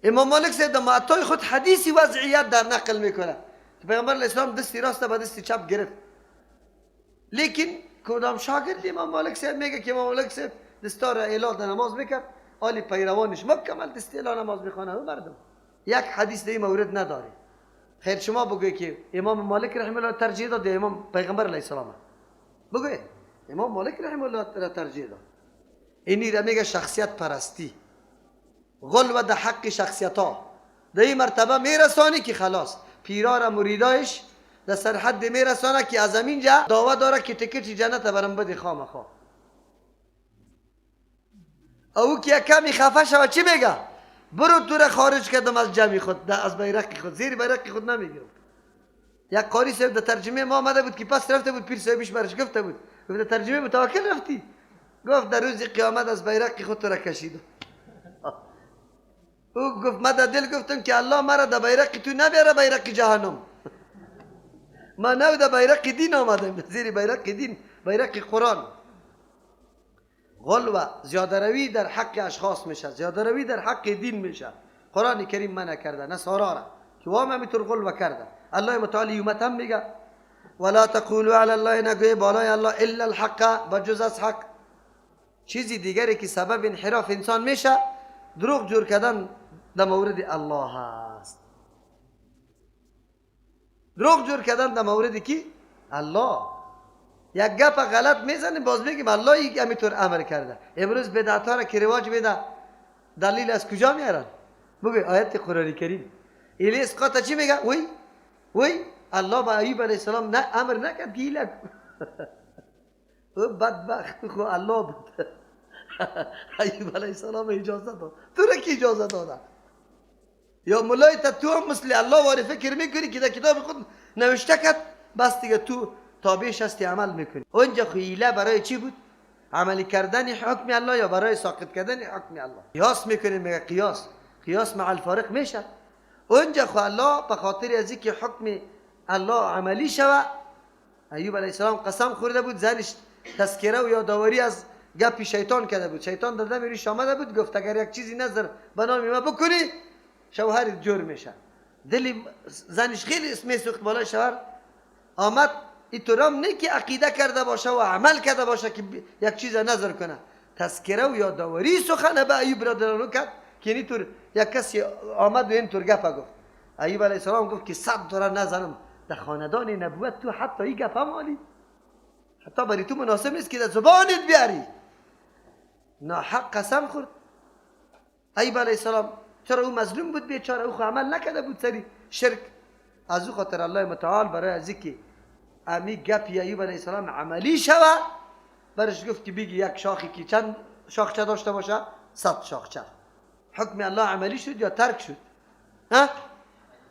امام مالک صاحب در معطای خود حدیثی وضعیت در نقل میکنه. پیغمبر علیه السلام دستی راست با دستی چپ گرفت. لیکن کدام شاگرد امام مالک صاحب میگه که امام مالک صاحب دستا را اعلا در نماز میکرد، آلی پیروانش مکمل دستی اعلا نماز میخوانه و مردم. یک حدیث در این مورد نداره. خیر شما بگوی که امام مالک رحمه الله ترجیح داد یا امام پیغمبر علیه السلام؟ بگوی امام مالک رحمه الله را ترجیح داد. اینی را میگه شخصیت پرستی، غلو در حق شخصیت ها. در این مرتبه میرسانی که خلاص پیرا را مریدایش در سرحد میرسانه که از اینجا دعوه داره که تکت جنت برم بده خواه مخواه. او که کمی خفه شود چی میگه؟ برو تو را خارج کردم از جمعی خود، از بیرق خود، زیر بیرق خود نمیگیرم. یک قاری صاحب در ترجمه ما آمده بود که پس رفته بود، پیر صاحبش برش گفته بود، گفت در ترجمه متوکل رفتی؟ گفت در روز قیامت از بیرق خود تو را کشیدم. او گفت من در دل گفتم که الله مرا در بیرق تو نبیاره بیرق جهنم. ما نو در بیرق دین آمدم، زیر بیرق دین، بیرق قرآن. غلو زیاده روی در حق اشخاص میشه، زیاده روی در حق دین میشه. قرآن کریم منع کرده نصارا را که وام همینطور غلو کرده. الله متعالی یومت هم میگه ولا تقولوا علی الله، نگوی بالای الله الا الحق، بجز از حق. چیزی دیگری که سبب انحراف انسان میشه دروغ جور کردن در مورد الله است. دروغ جور کردن در مورد کی؟ الله. یک گپ غلط میزنیم باز میگیم الله یک همینطور امر کرده. امروز بدعت ها را که رواج میده دلیل از کجا میارن؟ بگوی آیت قرآن کریم. الی اسقاط چی میگه؟ وی الله با ایوب علیه السلام نه امر نکرد که ایله او بدبخت خو الله بود. ایوب علیه السلام اجازه داد. تو را کی اجازه داده؟ یا مولای تو هم مثل الله واری فکر میکنی که در کتاب خود نوشته کرد بس دیگه تو تابعش هستی عمل میکنی. اونجا خیله برای چی بود؟ عملی کردن حکم الله یا برای ساقط کردن حکم الله؟ قیاس میکنیم، میگه قیاس مع الفارق میشه. اونجا خو الله به خاطر از اینکه حکم الله عملی شوه، ایوب علیه السلام قسم خورده بود، زنش تذکره و یادآوری از گپ شیطان کرده بود. شیطان در دم ریش آمده بود گفت اگر یک چیزی نظر به نام ما بکنی شوهرت جور میشه. دل زنش خیلی اسمی سوخت بالای شوهر آمد. اینطورام نه که عقیده کرده باشه و عمل کرده باشه که یک چیز نظر کنه، تذکره و یادآوری سخن به ایوب را درانو کرد که اینطور یک کسی آمد و اینطور گپ گفت. ایوب علیه السلام گفت که 100 داره نظرم در خاندان نبوت تو حتی این گپ مالی حتی برای تو مناسب نیست که در زبانت بیاری. ناحق قسم خورد. ایوب علیه السلام چرا او مظلوم بود بیچاره، او عمل نکرده بود سری شرک. از او خاطر الله متعال برای از اینکه امی گپ ایوب علیه السلام عملی شوه برش گفت که بگی یک شاخی که چند شاخچه داشته باشه 100 شاخچه. حکم الله عملی شد یا ترک شد؟ ها؟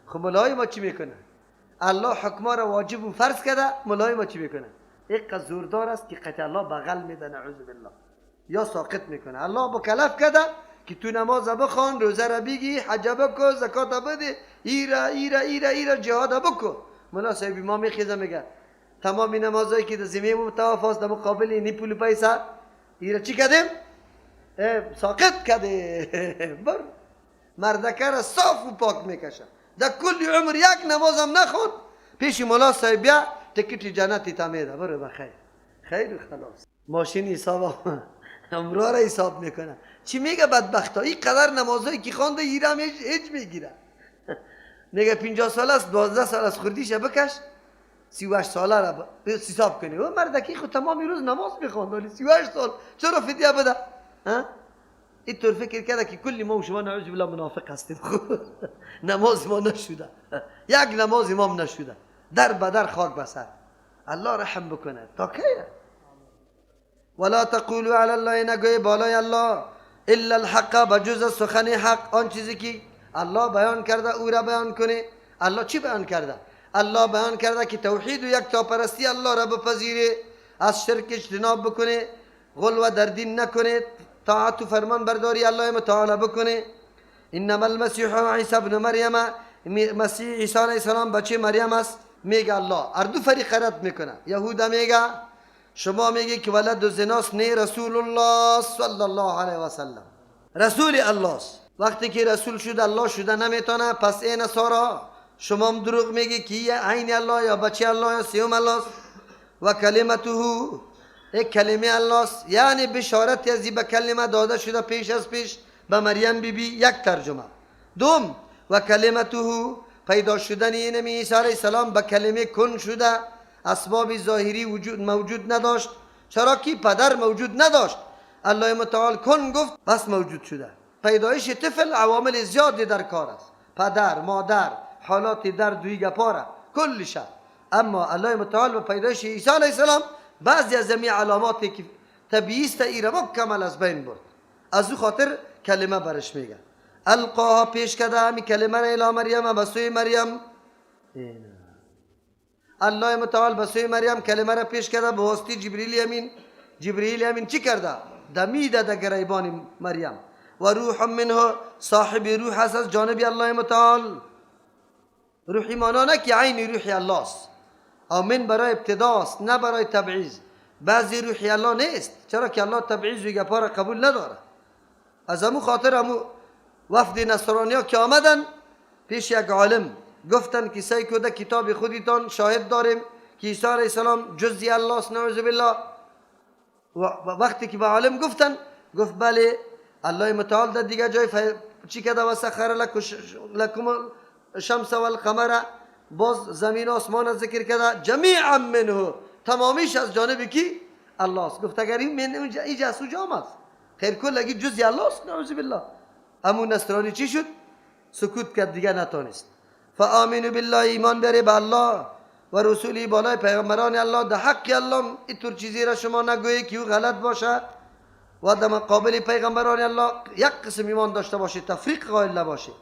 خب مولای ما چی میکنه؟ الله حکما را واجب و فرض کرده، مولای ما چی میکنه؟ یک زوردار است که قطع الله بغل میده نعوذ بالله یا ساقط میکنه. الله مکلف کرده که تو نماز بخوان، روزه را بگی، حج بکن، زکات بده، ایرا جهاد بکن. مولا صاحب ما میخیزه میگه تمام نمازایی که در زمین متوافق است در مقابل اینی پول پیسه ایرا چی کردیم؟ ساقط کرده. بر مردکه را صاف و پاک میکشه. در کل عمر یک نمازم نخوند پیش مولا صاحب بیا تکت جنتی تا میده. برو بخیر خیر خلاص. ماشین حساب امرا را حساب میکنه. چی میگه بدبختا؟ این قدر نمازایی که خوانده ایرا هم هیچ میگیره. میگه 50 سال است، 12 سال است خوردیش بکش، 38 ساله را حساب کنی. و مردکی خود تمامی روز نماز میخواند ولی 38 سال چرا فدیه بده؟ اینطور فکر کرده که کلی ما و شما نعوذ بالله منافق هستیم. نماز ما نشده، یک نماز امام نشده، در بدر خاک بسر. الله رحم بکنه. تا کیه؟ ولا تقولوا علی الله، نگوی بالای الله الا الحق، بجز سخن حق. آن چیزی که الله بیان کرده او را بیان کنه. الله چی بیان کرده؟ الله بیان کرده که توحید و یکتاپرستی الله را بپذیره، از شرک اجتناب بکنه، غلو در دین نکنه، طاعت و فرمان برداری الله متعال بکنه. انما المسیح عیسی ابن مریم، مسیح عیسی علیه السلام بچه مریم است. میگه الله اردو فریق رد میکنه. یهودا میگه شما میگه که ولد و زناست، نه رسول الله صلی الله علیه و سلم رسول الله است. وقتی که رسول شد الله شده نمیتونه، پس این نصارا شما هم دروغ میگی که یه عین الله یا بچه الله یا سیوم الله است. و کلمته یک کلمه الله است، یعنی بشارت از به کلمه داده شده پیش از پیش به مریم بیبی. یک ترجمه. دوم، و کلمته پیدا شدن این عیسی علیه السلام به کلمه کن شده، اسباب ظاهری موجود نداشت. چرا که پدر موجود نداشت، الله متعال کن گفت بس موجود شده. پیدایش طفل عوامل زیادی در کار است، پدر، مادر، حالات در دوی گپاره کلش. اما الله متعال به پیدایش عیسی علیه السلام بعضی از جمعی علاماتی که طبیعی است ایره مکمل از بین برد. از او خاطر کلمه برش میگه. القاها پیش کده، همی کلمه را الی مریم به سوی مریم. الله متعال به سوی مریم کلمه را پیش کرده به واسطه جبریل امین. جبریل امین چی کرده؟ دمیده در گریبان مریم. و روح منه، صاحب روح هست از جانب الله متعال. روحی مانا نه که عین روحی الله است، من برای ابتداست نه برای تبعیض. بعضی روحی الله نیست، چرا که الله تبعیض و گپا را قبول نداره. از همون خاطر همون وفد نصرانیا که آمدن پیش یک عالم گفتن که سعی کده کتاب خودتان شاهد داریم که عیسی علیه السلام جزئی الله است، نعوذ بالله. و وقتی که به عالم گفتن، گفت بله الله متعال در دیگه جای چی کده و سخر لکم شمس و القمر، باز زمین و آسمان ذکر کرده جمیعا منه، تمامیش از جانب کی؟ الله است. گفت اگر این من اینجا از کجا آمد؟ خیر کلگی جزئی الله است، نعوذ بالله. همون نصرانی چی شد؟ سکوت کرد، دیگه نتونست. فآمنوا بالله، ایمان بیاره به الله و رسولی، بالای پیغمبران الله. در حق الله اینطور چیزی را شما نگویی که او غلط باشه و در مقابل پیغمبران الله یک قسم ایمان داشته باشید، تفریق قائل نباشید.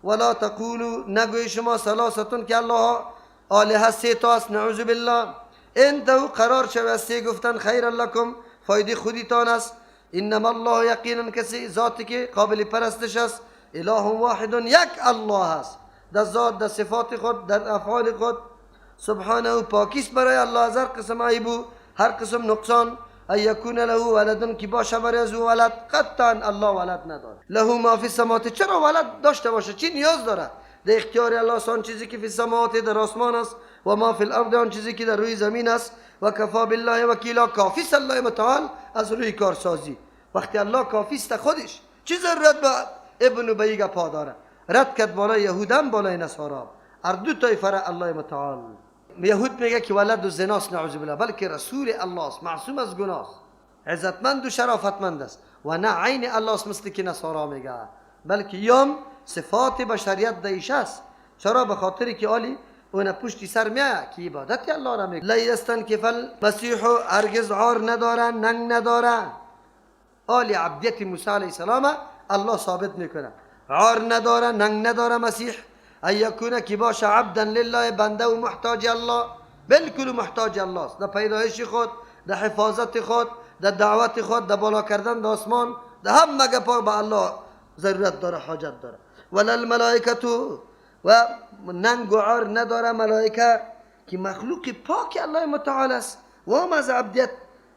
ولا تقولوا، نگوی شما ثلاثتون که الله آلهه سه تا است، نعوذ بالله. انتهوا، قرار شوید سه گفتن خیر لکم، فایده خودتان است. انما الله، یقینا کسی ذاتی که قابل پرستش است، اله واحد، یک الله است، در ذات، در صفات خود، در افعال خود. سبحانه، پاکیست برای الله از هر قسم عیب، هر قسم نقصان. ای یکون له ولد، که باشه برای از او ولد، قطعا الله ولد نداره. له ما فی السماوات، چرا ولد داشته باشه؟ چی نیاز داره؟ در اختیار الله است آن چیزی که فی السماوات در آسمان است و ما فی الارض آن چیزی که در روی زمین است. و کفا بالله وکیلا، کافی است الله متعال از روی کارسازی. وقتی الله کافی است خودش، چی ضرورت به ابن بیگا پا داره؟ رد کرد بالای یهودان بالای نصارا، هر دو طایفه را الله متعال. یهود میگه که ولد و زناست، نعوذ بالله، بلکه رسول الله است، معصوم از گناه است، عزتمند و شرافتمند است. و نه عین الله است مثل که نصارا میگه، بلکه یوم صفات بشریت دیش است. چرا؟ به خاطری که آلی اون پشتی سر میه که عبادت الله را میگه. لیستن کفل مسیح، هرگز عار نداره، ننگ نداره. آلی عبدیت موسی علیه السلام الله ثابت میکنه، عار نداره، ننگ نداره مسیح. ایکونه که باشه عبدا لله، بنده و محتاج الله، بالکل محتاج الله است. در پیدایش خود، در حفاظت خود، در دعوت خود، در بالا کردن در آسمان، در همه گپا به الله ضرورت داره، حاجت داره. ولل ملائکتو، و ننگ و عار نداره ملائکه که مخلوق پاک الله متعال است و هم از عبدیت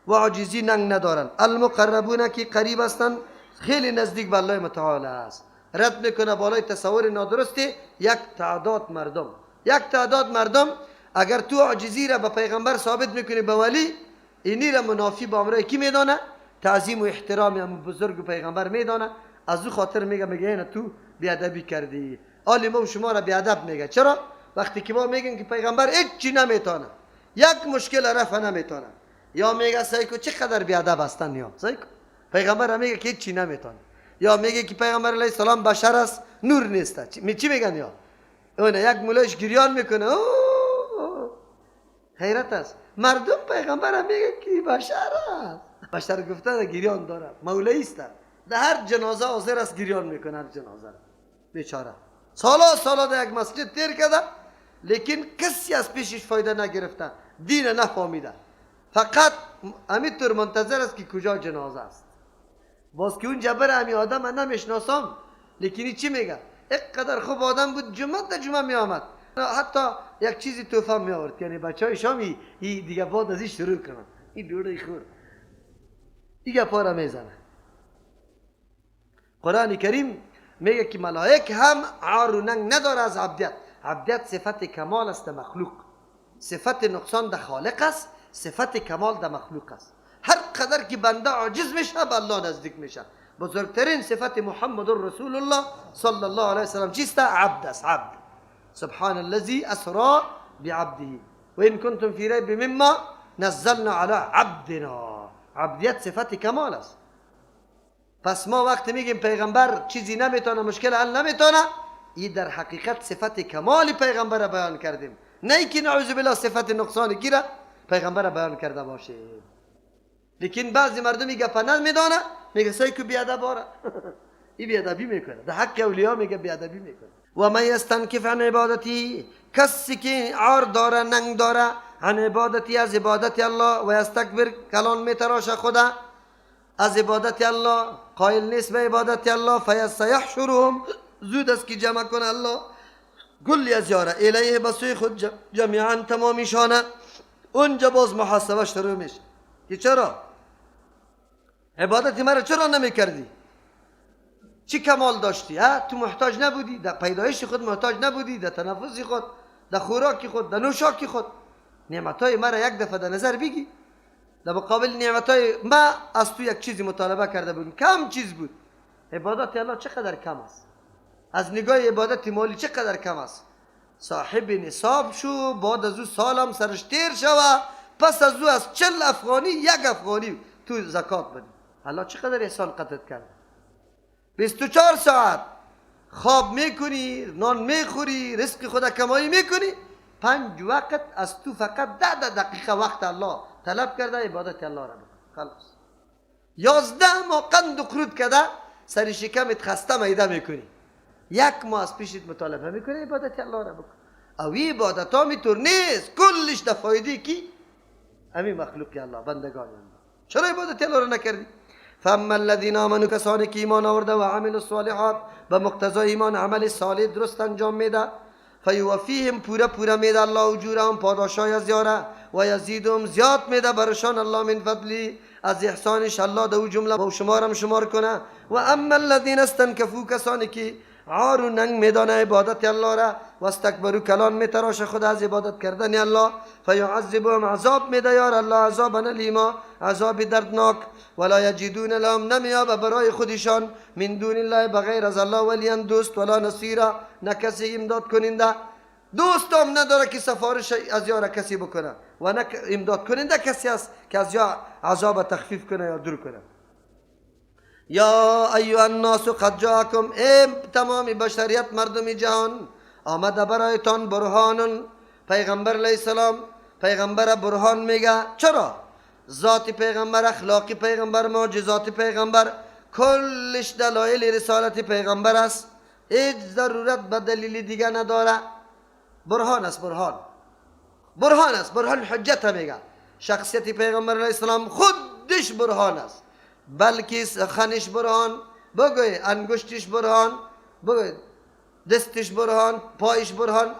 و عاجزی ننگ ندارن. المقربون، که قریب هستن، خیلی نزدیک به الله متعال است. رد میکنه بالای تصور نادرستی یک تعداد مردم. اگر تو عاجزی را به پیغمبر ثابت میکنی به ولی، اینی را منافی با امرای کی میدانه؟ تعظیم و احترام هم بزرگ پیغمبر میدانه. از او خاطر میگه اینه تو بیادبی کردی. آلی ما شما را بیادب میگه. چرا؟ وقتی که ما میگن که پیغمبر هیچ چی نمیتونه، یک مشکل رفع نمیتونه، یا میگه سایکو چقدر بیادب هستن، یا سایکو پیغمبر میگه که هیچ چی نمیتونه، یا میگه که پیغمبر علیه السلام بشر است، نور نیسته. چی میگن؟ یا اون یک مولایش گریان میکنه. حیرت است، مردم پیغمبر میگه که بشر است. بشر گفته گریان داره، مولایی است، در هر جنازه حاضر است گریان میکنه. هر جنازه بیچاره سالا در یک مسجد تیر کرده، لیکن کسی از پیشش فایده نگرفته، دین نفهمیده، فقط همینطور منتظر است که کجا جنازه است. باز که اون جبر همی آدم من نمیشناسم، لیکن چی میگه؟ اینقدر خوب آدم بود، جمعه می آمد، حتی یک چیزی تحفه می آورد، یعنی بچه های شامی دیگه بعد از این شروع کنن این دوره خور دیگه پارا میزنه. قرآن کریم میگه که ملائک هم عار و ننگ نداره از عبدیت. عبدیت صفت کمال است در مخلوق، صفت نقصان در خالق است، صفت کمال در مخلوق است. هر قدر که بنده عاجز میشه به الله نزدیک میشه. بزرگترین صفت محمد رسول الله صلی الله علیه وسلم چیست؟ عبد است. عبد. سبحان الذي اسرا بعبده و ان کنتم فی ریب مما نزلنا علی عبدنا. عبدیت صفت کمال است. پس ما وقتی میگیم پیغمبر چیزی نمیتونه، مشکل حل نمیتونه، این در حقیقت صفت کمال پیغمبر را بیان کردیم، نه اینکه نعوذ بالله صفت نقصان کی را پیغمبر را بیان کرده باشه. لیکن بعضی مردمی گپ نمیدونه، میگه سای کو بیادب آره این بیادبی میکنه، در حق اولیاء میگه بیادبی میکنه. و من یستنکف عن عبادتی، کسی که عار داره، ننگ داره عن عبادتی، از عبادت الله، و یستکبر، کلان میتراشه خدا از عبادت الله، قائل نیست به عبادت الله، فیحشرهم، زود است که جمع کنه الله کلی از یاره الیه، بسوی خود جمیعا تمامیشانه. اونجا باز محاسبه شروع میشه که چرا عبادت مرا چرا نمی کردی؟ چی کمال داشتی؟ تو محتاج نبودی؟ در پیدایش خود محتاج نبودی؟ در تنفس خود، در خوراک خود، در نوشاک خود؟ نعمتهای مرا یک دفعه در نظر بگی. در مقابل نعمتهای ما از تو یک چیزی مطالبه کرده بودیم، کم چیز بود. عبادت الله چقدر کم است؟ از نگاه عبادت مالی چقدر کم است؟ صاحب نصاب شو، بعد از او سالم سرش تیر شوه، پس از او از 40 افغانی 1 افغانی تو زکات بدی. الله چقدر احسان قطعت کرده. 24 ساعت خواب میکنی، نان میخوری، رزق خدا کمایی میکنی، 5 وقت از تو فقط 10 دقیقه وقت الله طلب کرده عبادت الله را بکن. خلاص 11 ماه قند و قرود کرده، سر شکمت خسته میده میکنی، 1 ماه از پیشت مطالبه میکنه عبادت الله را بکن. او عبادت ها میتور نیست، کلش در فایده کی؟ همین مخلوق الله، بندگان الله. چرا عبادت الله را نکردی؟ فاما الذين آمنوا، کسانی که ایمان آورده و عملوا الصالحات، به مقتضای ایمان عمل صالح درست انجام میده، فیوفیهم، پورا میده الله اجورهم، پاداشای از یاره، و یزیدهم، زیاد میده برشان الله من فضلی، از احسانش الله دو جمله و شمارم شمار کنه. و اما الذين استنكفوا، کسانی که عار و ننگ میدانه عبادت الله را، و استکبروا، کلان میتراشه خود از عبادت کردن الله، فیعذبهم، عذاب میده یار الله عذابا الیما، عذاب دردناک، ولا یجدون لهم، نمیابه برای خودشان من دون الله، بغیر از الله، ولیا، دوست، ولا نصیرا، نه کسی امداد کننده. دوست هم نداره که سفارش از یار کسی بکنه، و نه امداد کننده کسی است که از یار عذاب تخفیف کنه یا دور کنه. یا ایها الناس قد جاءکم، ای تمام بشریت، مردم جهان، آمده برایتان برهان، پیغمبر علیه السلام، پیغمبر برهان میگه. چرا؟ ذات پیغمبر، اخلاقی پیغمبر، معجزات پیغمبر، کلش دلایل رسالت پیغمبر است، هیچ ضرورت به دلیل دیگه نداره. برهان است، برهان است، برهان حجت میگه. شخصیت پیغمبر علیه السلام خودش برهان است، بلکه سخنش برهان، بگوی انگشتش برهان، بگوی دستش برهان، پایش برهان،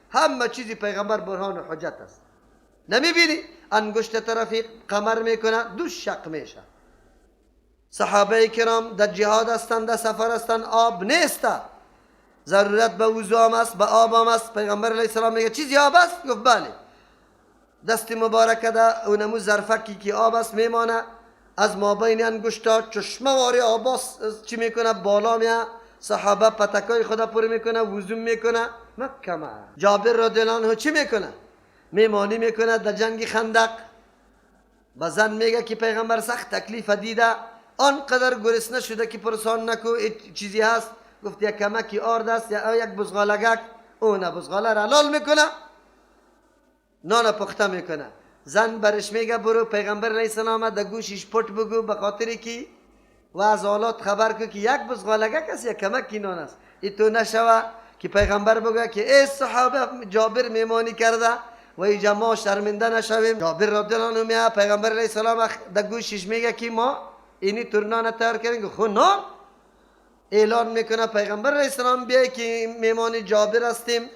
همه چیزی پیغمبر برهان و حجت است. نمیبینی انگشت طرفی قمر میکنه، دو شق میشه. صحابه کرام در جهاد هستند، در سفر هستند، آب نیسته، ضرورت به وضو هم است، به آب هم است. پیغمبر علیه السلام میگه چیزی آب است؟ گفت بله. دست مبارک ده اونمو ظرفکی که آب است میمانه، از مابین انگشتا چشمه واری آب است، چی میکنه؟ بالا میه. صحابه پتکای خدا پر میکنه، وضو میکنه. مکمه. جابر رضی الله عنه چی میکنه؟ میمانی میکنه در جنگ خندق. به زن میگه که پیغمبر سخت تکلیف دیده، آنقدر گرسنه شده که پرسان نکو چیزی هست. گفت یک کمکی آرد است یا یک بزغالگک، اون بزغاله را حلال میکنه، نان پخته میکنه. زن برش میگه برو پیغمبر علیه السلام در گوشش پٹ بگو، به خاطری که و از حالات خبر که یک بزغالگک است یا کمکی نان است. ای تو نشوه که پیغمبر بگه که ای صحابه جابر میمانی کرده و ای جماع شرمنده نشویم. جابر رضی الله عنه میگه پیغمبر علیه السلام در گوشش میگه که ما اینی ترنان تیار کردیم. خو نان اعلان میکنه پیغمبر علیه السلام بیای که میمان جابر هستیم.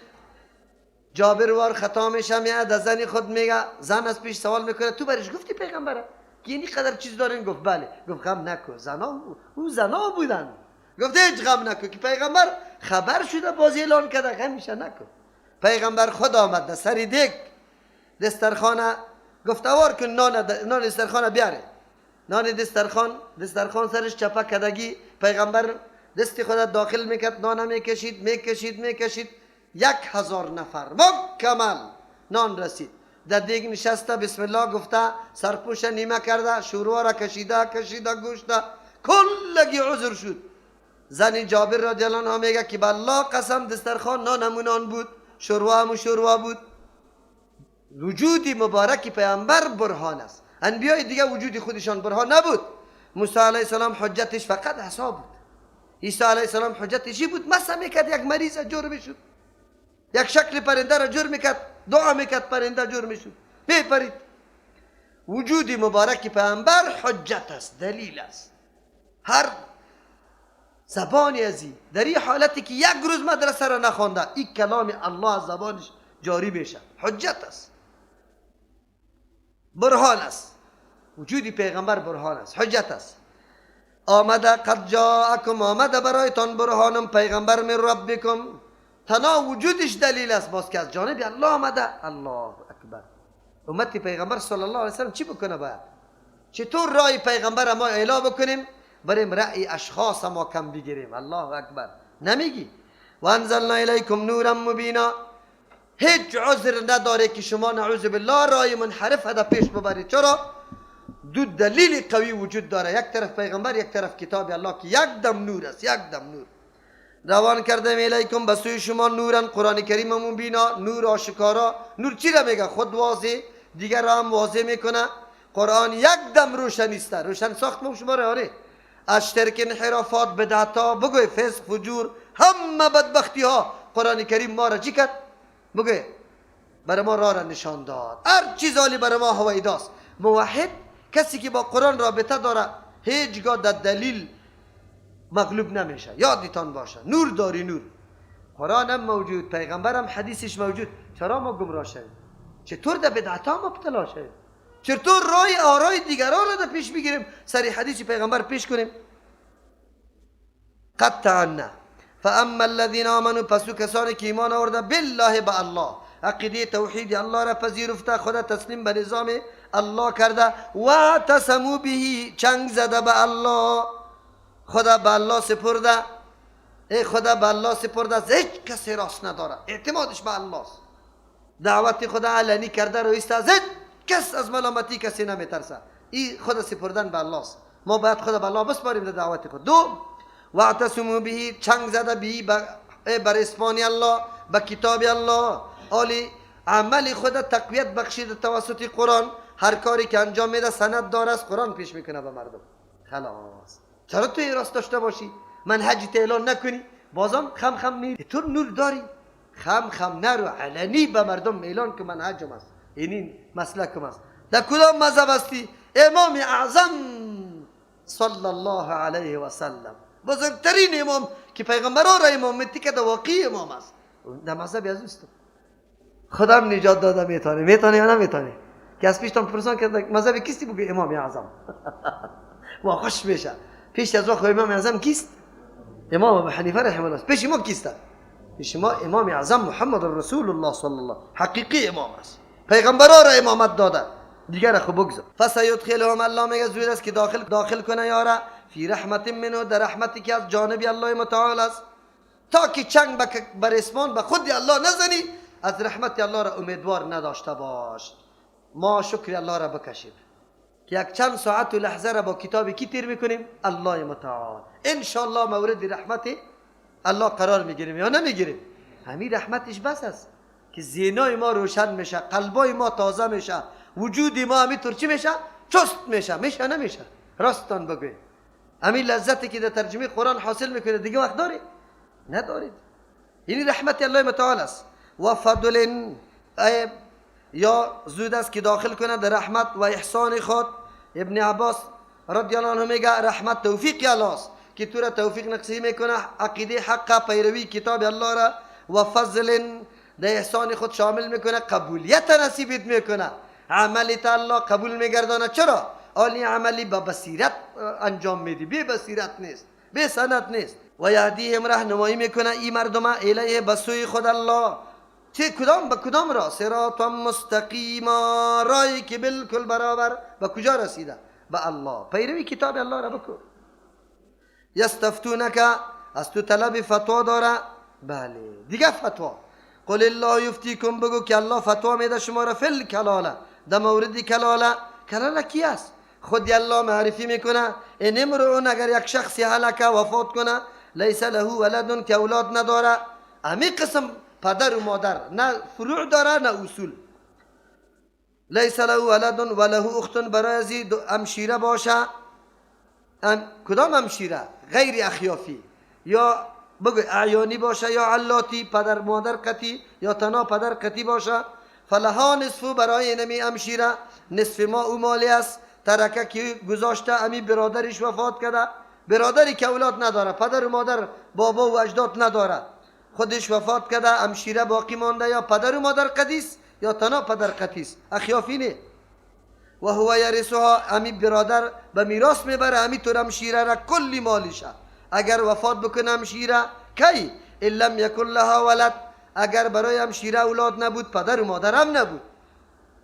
جابر وار خطا میشه، میاد در زن خود میگه، زن از پیش سوال میکنه تو برش گفتی پیغمبره که اینی قدر چیز دارین؟ گفت بله. گفت غم نکن، زنا بودن، گفت هیچ غم نکن که پیغمبر خبر شده باز اعلان کرده غمش نکن. پیغمبر خود آمد در سر دیگ دسترخانه گفت اوار کن نان دسترخانه بیاره. نان دسترخان سرش چپک کدگی پیغمبر دستی خود داخل میکرد، نان میکشید 1000 نفر مکمل نان رسید. در دیگ نشسته بسم الله گفته، سرپوش نیمه کرده، شوروا را کشیده گوشت کلگی عذر شد. زن جابر رضی الله عنه میگه که بالله قسم دسترخوان نان همون نان بود، شوروا همون شوروا بود. وجود مبارک پیامبر برهان است. انبیای دیگه وجود خودشان برهان نبود. موسی علیه السلام حجتش فقط عصا بود. عیسی علیه السلام حجتش بود مسح میکرد یک مریض جور میشد، یک شکل پرنده را جور میکرد، دعا میکرد پرنده جور میشد، میپرید. وجود مبارک پیامبر حجت است، دلیل است. هر زبانی ازی در این حالتی که یک روز مدرسه را نخوانده این کلام الله از زبانش جاری بشه، حجت است، برهان است. وجود پیغمبر برهان است، حجت است. آمده قد جاءکم، آمده برایتان برهانم پیغمبر من ربکم. تنها وجودش دلیل است، باز که از جانب الله آمده. الله اکبر. امتی پیغمبر صلی الله علیه وسلم چی بکنه باید؟ چطور رای پیغمبر ما اعلام بکنیم بریم رأی اشخاص ما کم بگیریم؟ الله اکبر. نمیگی و انزلنا الیکم نورا مبینا. هیچ عذر نداره که شما نعوذ بالله رای منحرف هده پیش ببرید. چرا؟ دو دلیل قوی وجود داره، یک طرف پیغمبر، یک طرف کتاب الله که یک دم نور است، یک دم نور. روان کردم الیکم بسوی شما نورن، قرآن کریم مبینا، نور آشکارا. نور چی را میگه؟ خود واضح، دیگر را هم واضح میکنه. قرآن یک دم روشن است، روشن ساخت ما شما را. آره از شرک، انحرافات، بدعتا، بگوی فسق، فجور، همه بدبختی ها قرآن کریم ما را چی کرد؟ بگوی برای ما راه را نشان داد. هر چیزالی برای ما هویداست. موحد کسی که با قرآن رابطه داره هیچگاه در دلیل مغلوب نمیشه. یادتان باشه نور داری، نور قرآن هم موجود، پیغمبر هم حدیثش موجود. چرا ما گمراه شدیم؟ چطور در بدعت ها مبتلا شدیم؟ چطور رای آرای دیگران را در پیش بگیریم، سری حدیث پیغمبر پیش کنیم؟ قطعا. فاما الذين آمنوا، پسو کسانی که ایمان آورده بالله، به الله، عقیده توحید الله را پذیرفته، خود تسلیم به نظام الله کرده، و تسمو به، چنگ زده به الله، خدا به الله سپرده. ای خدا به الله سپرده، هیچ کسی راست نداره، اعتمادش به الله است. دعوت خدا علنی کرده، رویسته، هیچ کس از ملامتی کسی نمیترسه. این خدا سپردن به الله است. ما باید خدا به الله بسپاریم در دعوت خود. دو، واعتصموا به، چنگ زده به بر اسمان الله، به کتاب الله. آلی عمل خود تقویت بخشید توسط قرآن. هر کاری که انجام میده سند داره از قرآن پیش میکنه به مردم. خلاص. چرا توی راست داشته باشی منهجت اعلان نکنی بازم خم میری؟ تو نور داری، خم نرو، علنی به مردم اعلان که منهجم است، این مسلکم است. در کدام مذهب هستی؟ امام اعظم صلی الله علیه و سلم، بزرگترین امام که پیغمبران را امامتی که در واقعی امام است، در مذهب از اوست. خودم نجات داده میتونه یا نمیتونه؟ که از پیش تام پرسان که مذهب کیستی بگه امام اعظم ما خوش میشه. پیش از وقت امام اعظم کیست؟ امام ابو حنیفه رحمه الله. پیش ما کیست؟ پیش ما امام اعظم محمد رسول الله صلی الله، حقیقی امام است، پیغمبران را امامت داده. دیگر خو بگذار. فسیدخلهم، الله میگه زود است که داخل کنه یارا فی رحمت منه، در رحمتی که از جانب الله متعال است. تا که چنگ بر اسمان به خود الله نزنی، از رحمت الله را امیدوار نداشته باش. ما شکر الله را بکشیم که یک چند ساعت و لحظه را با کتاب کی تیر میکنیم؟ الله متعال. انشاءالله مورد رحمت الله قرار میگیریم یا نمیگیریم؟ همین رحمتش بس است که ذهنای ما روشن میشه، قلبای ما تازه میشه، وجود ما همینطور چی میشه؟ چست میشه نمیشه؟ راستان بگوید. همین لذتی که در ترجمه قرآن حاصل میکنه دیگه وقت داری؟ ندارید. این رحمت الله متعال است. و فضل، یا زود است که داخل کنه در رحمت و احسان خود. ابن عباس رضی الله عنه میگه رحمت توفیق الله است که تو را توفیق نصیب میکنه عقیده حق، پیروی کتاب الله را. و فضل، در احسان خود شامل میکنه قبولیت نصیبت میکنه، عملیت الله قبول میگردانه. چرا؟ آلی عملی با بصیرت انجام میدی، بی بصیرت نیست. به سند نیست. و یهدیهم راهنمایی میکنه این مردم الیه بسوی خود الله. چه کدام به کدام را؟ صراط مستقیما، رایی که بالکل برابر. به کجا رسیده؟ به الله. پیروی کتاب الله را بکن. یستفتونک، از تو طلب فتوا داره. بله دیگه فتوا. قل الله یفتیکم، بگو که الله فتوا میده شما را فی الکلاله، در مورد کلاله. کلاله کی است؟ خود الله معرفی میکنه. این امرؤ، اگر یک شخصی هلکه وفات کنه، لیس له ولد، که اولاد نداره. امی قسم پدر و مادر، نه فروع داره نه اصول. لیس له ولد و له اخت، برای ازی همشیره باشه. کدام همشیره؟ غیر اخیافی، یا بگو اعیانی باشه یا علاتی، پدر مادر قطی یا تنها پدر قطی باشه. فلها نصف، برای نمی همشیره نصف ما او مالی است. ترکه که گذاشته، امی برادرش وفات کرده، برادری که اولاد نداره، پدر و مادر بابا و اجداد نداره، خودش وفات کرده، همشیره باقی مانده، یا پدر و مادر قدیس یا تنها پدر قدیس، اخیافی نه. و هو یرثها، امی برادر به میراث میبره امی طور همشیره را کلی مالشه. اگر وفات بکنه همشیره، کی؟ ان لم یکن لها ولد، اگر برای همشیره اولاد نبود، پدر و مادر هم نبود.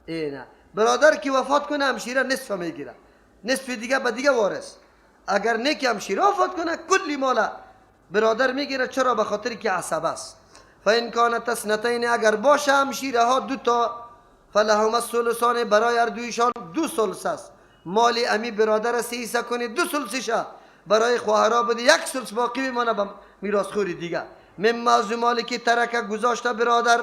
اینه برادر که وفات کنه همشیره نصف میگیره، نصف دیگه به دیگه وارث. اگر نه که همشیره وفات کنه کلی مال برادر میگیره. چرا؟ به خاطر که عصب است. فان کانت اثنتین، اگر باشه همشیره ها دو تا، فلهما الثلثان، برای هر دویشان دو ثلث است. مالی امی برادر سیسه کنی، دو ثلثشه برای خواهرها بده، یک ثلث باقی میمانه به میراث خوری دیگه. مما مالی که ترکه گذاشته برادر.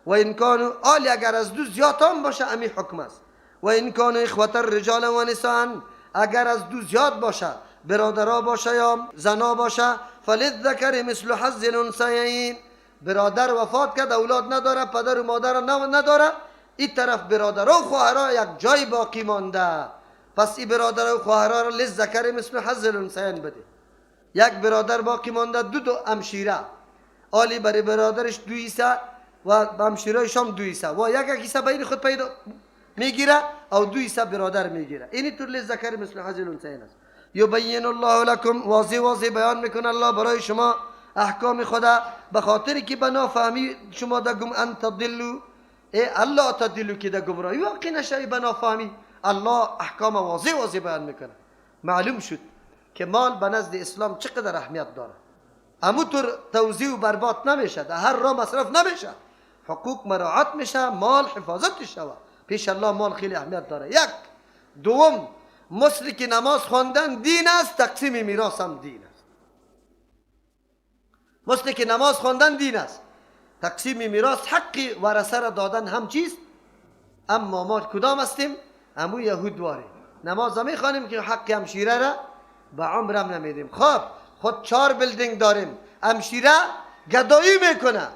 و این کانو، آلی اگر از دو زیاد هم باشه امی حکم است. و این کانو اخوة الرجال و نساء، اگر از دو زیاد باشه، برادرها باشه یا زنا باشه، فللذکر مثل حظ الانثیین، برادر وفات کرد اولاد نداره، پدر و مادر نداره، این طرف برادرها و خواهرها یک جای باقی مانده، پس این برادرها و خواهرها را للذکر مثل حظ الانثیین بده. یک برادر باقی مانده، دو همشیره، آلی برای برادرش 2 حصه و همشیره‌اش هم 2 حصه، و یک حصه بین خود پیدا میگیره او 2 حصه برادر میگیره. اینی طور للذکر مثل حظ الانثیین است. یبین الله لکم، واضح بیان میکنه الله برای شما احکام خدا، به خاطر که بنا فهمی شما در گم ان تضلوا، الله تضلوا که در گمراهی واقع نشوی. بنا فهمی الله احکام واضح بیان میکنه. معلوم شد که مال به نزد اسلام چقدر اهمیت داره. همونطور توزیع و برباد نمیشه، در هر راه مصرف نمیشه، حقوق مراعات میشه، مال حفاظت شود. پیش الله مال خیلی اهمیت داره. یک دوم، مثل که نماز خواندن دین است، تقسیم میراث هم دین است. مثل که نماز خواندن دین است، تقسیم میراث حق ورثه را دادن هم چیست. اما ما کدام هستیم؟ همو یهود واریم. نماز میخوانیم که حق همشیره را به عمرم نمیدیم. خب خود 4 بیلدینگ داریم، همشیره گدایی میکنه،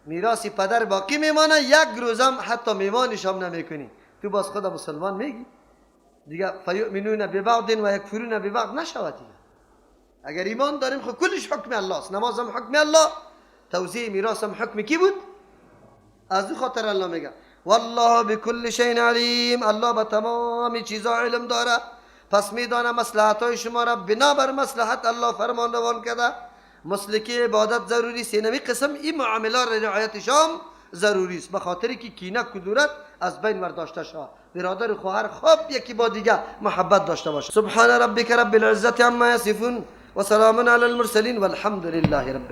میراث پدر باقی میمانه، یک روزم حتی میمانش هم نمیکنی. تو باز خدا مسلمان میگی دیگه فیؤمنون ببعض و یکفرون ببعض نشود دیگه. اگر ایمان داریم خب کلش حکم الله است، نماز هم حکم الله، توزیع میراث هم حکم کی بود؟ از این خاطر الله میگه والله بكل شیء علیم، الله به تمام چیزا علم داره، پس میدانه مصلحت های شما را بنابر مصلحت الله فرمان روان کرده. مثل که عبادت ضروری است، نمی قسم این معاملات رعایتش هم ضروری است، به خاطر که کینه کدورت از بین برداشته شود، برادر و خواهر خوب یکی با دیگه محبت داشته باشه. سبحان ربک رب العزت عما یصفون و سلام علی المرسلین والحمد لله رب العالمین.